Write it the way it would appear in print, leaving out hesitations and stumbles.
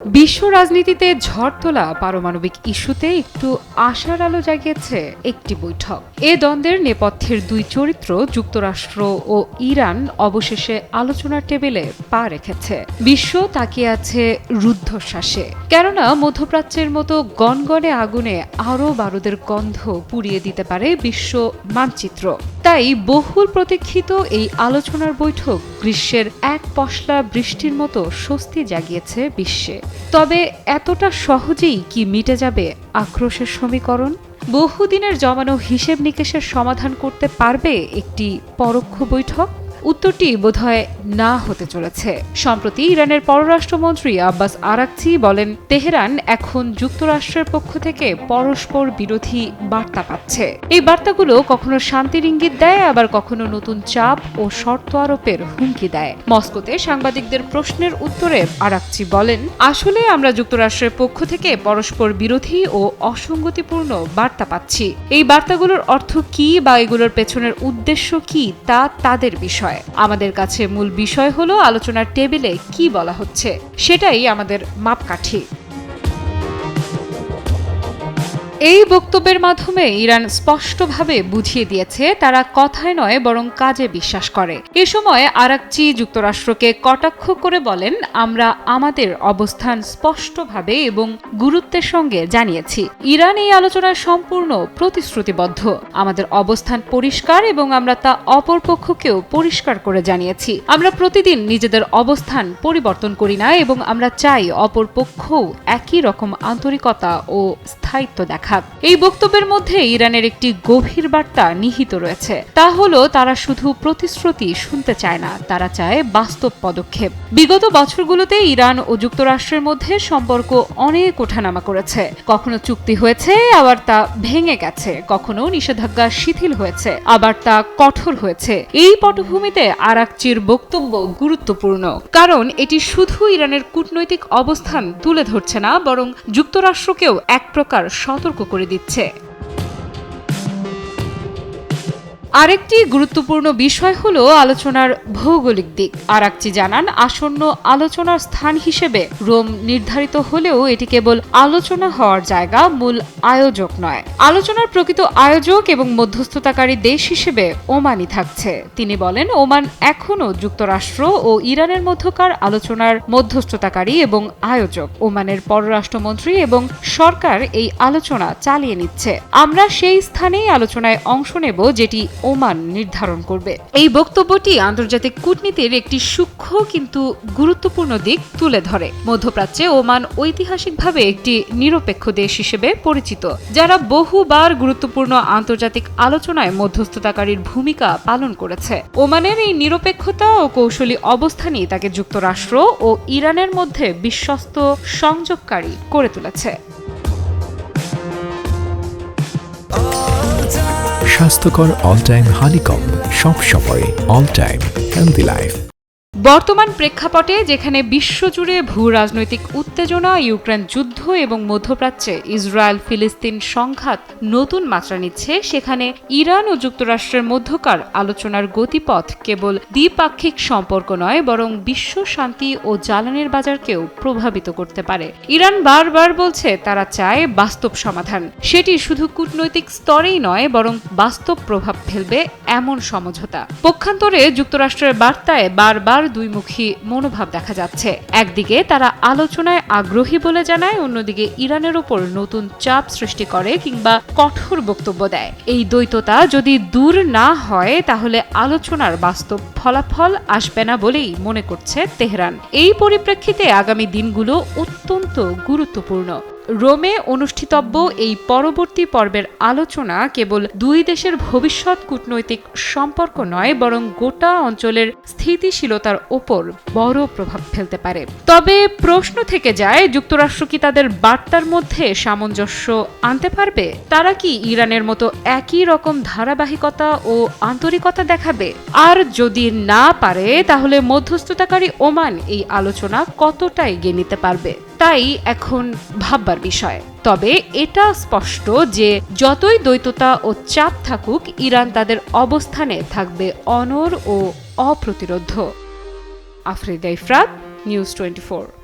বিশ্ব রাজনীতিতে ঝড় তোলা পারমাণবিক ইস্যুতে একটু আশার আলো জাগিয়েছে একটি বৈঠক। এ দ্বন্দ্বের নেপথ্যের দুই চরিত্র যুক্তরাষ্ট্র ও ইরান অবশেষে আলোচনার টেবিলে পা রেখেছে। বিশ্ব তাকিয়ে আছে রুদ্ধশ্বাসে, কেননা মধ্যপ্রাচ্যের মতো গনগনে আগুনে আরও বারুদের গন্ধ পুড়িয়ে দিতে পারে বিশ্ব মানচিত্র। তাই বহুল প্রতীক্ষিত এই আলোচনার বৈঠক গ্রীষ্মের এক পশলা বৃষ্টির মতো স্বস্তি জাগিয়েছে বিশ্বে। তবে এতটা সহজেই কি মিটে যাবে আক্রোশের সমীকরণ? বহুদিনের জমানো হিসেব নিকেশের সমাধান করতে পারবে একটি পরোক্ষ বৈঠক? উত্তরটি বোধহয় না হতে চলেছে। সম্প্রতি ইরানের পররাষ্ট্রমন্ত্রী আব্বাস আরাকচি বলেন, তেহরান এখন যুক্তরাষ্ট্রের পক্ষ থেকে পরস্পর বিরোধী বার্তা পাচ্ছে। এই বার্তাগুলো কখনো শান্তির ইঙ্গিত দেয়, আবার কখনো নতুন চাপ ও শর্ত আরোপের হুমকি দেয়। মস্কোতে সাংবাদিকদের প্রশ্নের উত্তরে আরাকচি বলেন, আসলে আমরা যুক্তরাষ্ট্রের পক্ষ থেকে পরস্পর বিরোধী ও অসঙ্গতিপূর্ণ বার্তা পাচ্ছি। এই বার্তাগুলোর অর্থ কি বা এগুলোর পেছনের উদ্দেশ্য কি তা তাদের বিষয়। আমাদের কাছে মূল বিষয় হলো আলোচনার টেবিলে কি বলা হচ্ছে, সেটাই আমাদের মাপকাঠি। এই বক্তব্যের মাধ্যমে ইরান স্পষ্টভাবে বুঝিয়ে দিয়েছে তারা কথায় নয় বরং কাজে বিশ্বাস করে। এ সময় আরাকচি যুক্তরাষ্ট্রকে কটাক্ষ করে বলেন, আমরা আমাদের অবস্থান স্পষ্টভাবে এবং গুরুত্বের সঙ্গে জানিয়েছি। ইরান এই আলোচনায় সম্পূর্ণ প্রতিশ্রুতিবদ্ধ। আমাদের অবস্থান পরিষ্কার এবং আমরা তা অপরপক্ষকেও পরিষ্কার করে জানিয়েছি। আমরা প্রতিদিন নিজেদের অবস্থান পরিবর্তন করি না এবং আমরা চাই অপরপক্ষও একই রকম আন্তরিকতা ও স্থায়িত্ব দেখা। এই বক্তব্যের মধ্যে ইরানের একটি গভীর বার্তা নিহিত রয়েছে। তা হলো তারা শুধু প্রতিশ্রুতি শুনতে চায় না, তারা চায় বাস্তব পদক্ষেপ। বিগত বছরগুলোতে ইরান ও যুক্তরাষ্ট্রের মধ্যে সম্পর্ক অনেক ওঠানামা করেছে। কখনো চুক্তি হয়েছে, আবার তা ভেঙে গেছে। কখনো নিষেধাজ্ঞা শিথিল হয়েছে, আবার তা কঠোর হয়েছে। এই পটভূমিতে আরাকচির বক্তব্য গুরুত্বপূর্ণ, কারণ এটি শুধু ইরানের কূটনৈতিক অবস্থান তুলে ধরছে না, বরং যুক্তরাষ্ট্রকেও এক প্রকার সতর্ক করে দিচ্ছে। আরেকটি গুরুত্বপূর্ণ বিষয় হলো আলোচনার ভৌগোলিক দিক। আরাকচি জানান, আসন্ন আলোচনার স্থান হিসেবে রোম নির্ধারিত হলেও এটি কেবল আলোচনা হওয়ার জায়গা, মূল আয়োজক নয়। আলোচনার প্রকৃত আয়োজক এবং মধ্যস্থতাকারী দেশ হিসেবে ওমানই থাকছে। তিনি বলেন, ওমান এখনও যুক্তরাষ্ট্র ও ইরানের মধ্যকার আলোচনার মধ্যস্থতাকারী এবং আয়োজক। ওমানের পররাষ্ট্রমন্ত্রী এবং সরকার এই আলোচনা চালিয়ে নিচ্ছে। আমরা সেই স্থানেই আলোচনায় অংশ নেব যেটি ওমান নির্ধারণ করবে। এই বক্তব্যটি আন্তর্জাতিক কূটনীতির একটি সূক্ষ্ম কিন্তু গুরুত্বপূর্ণ দিক তুলে ধরে। মধ্যপ্রাচ্যে ওমান ঐতিহাসিকভাবে একটি নিরপেক্ষ দেশ হিসেবে পরিচিত, যারা বহুবার গুরুত্বপূর্ণ আন্তর্জাতিক আলোচনায় মধ্যস্থতাকারীর ভূমিকা পালন করেছে। ওমানের এই নিরপেক্ষতা ও কৌশলী অবস্থানই তাকে যুক্তরাষ্ট্র ও ইরানের মধ্যে বিশ্বস্ত সংযোগকারী করে তুলেছে। স্বাস্থ্যকর অল টাইম হানিকম, সব সময় অল টাইম হেলদি লাইফ। বর্তমান প্রেক্ষাপটে যেখানে বিশ্বজুড়ে ভূ রাজনৈতিক উত্তেজনা, ইউক্রেন যুদ্ধ এবং মধ্যপ্রাচ্যে ইসরায়েল ফিলিস্তিন সংঘাত নতুন মাত্রা নিচ্ছে, সেখানে ইরান ও যুক্তরাষ্ট্রের মধ্যকার আলোচনার গতিপথ কেবল দ্বিপাক্ষিক সম্পর্ক নয়, বরং বিশ্ব শান্তি ও জ্বালানির বাজারকেও প্রভাবিত করতে পারে। ইরান বারবার বলছে তারা চায় বাস্তব সমাধান। সেটি শুধু কূটনৈতিক স্তরেই নয়, বরং বাস্তব প্রভাব ফেলবে এমন সমঝোতা। পক্ষান্তরে যুক্তরাষ্ট্রের বার্তায় বারবার দুইমুখী মনোভাব দেখা যাচ্ছে। একদিকে তারা আলোচনায় আগ্রহী বলে জানায়, অন্যদিকে ইরানের উপর নতুন চাপ সৃষ্টি করে কিংবা কঠোর বক্তব্য দেয়। এই দ্বৈততা যদি দূর না হয়, তাহলে আলোচনার বাস্তব ফলাফল আসবে না বলেই মনে করছে তেহরান। এই পরিপ্রেক্ষিতে আগামী দিনগুলো অত্যন্ত গুরুত্বপূর্ণ। রোমে অনুষ্ঠিতব্য এই পরবর্তী পর্বের আলোচনা কেবল দুই দেশের ভবিষ্যৎ কূটনৈতিক সম্পর্ক নয়, বরং গোটা অঞ্চলের স্থিতিশীলতার ওপর বড় প্রভাব ফেলতে পারে। তবে প্রশ্ন থেকে যায়, যুক্তরাষ্ট্র কি তাদের বার্তার মধ্যে সামঞ্জস্য আনতে পারবে? তারা কি ইরানের মতো একই রকম ধারাবাহিকতা ও আন্তরিকতা দেখাবে? আর যদি না পারে, তাহলে মধ্যস্থতাকারী ওমান এই আলোচনা কতটা এগিয়ে নিতে পারবে? তাই এখন ভাববার বিষয়। তবে এটা স্পষ্ট যে যতই দ্বৈততা ও চাপ থাকুক, ইরান তাদের অবস্থানে থাকবে অনড় ও অপ্রতিরোধ্য। আফরিদা ইফরাত, নিউজ 24।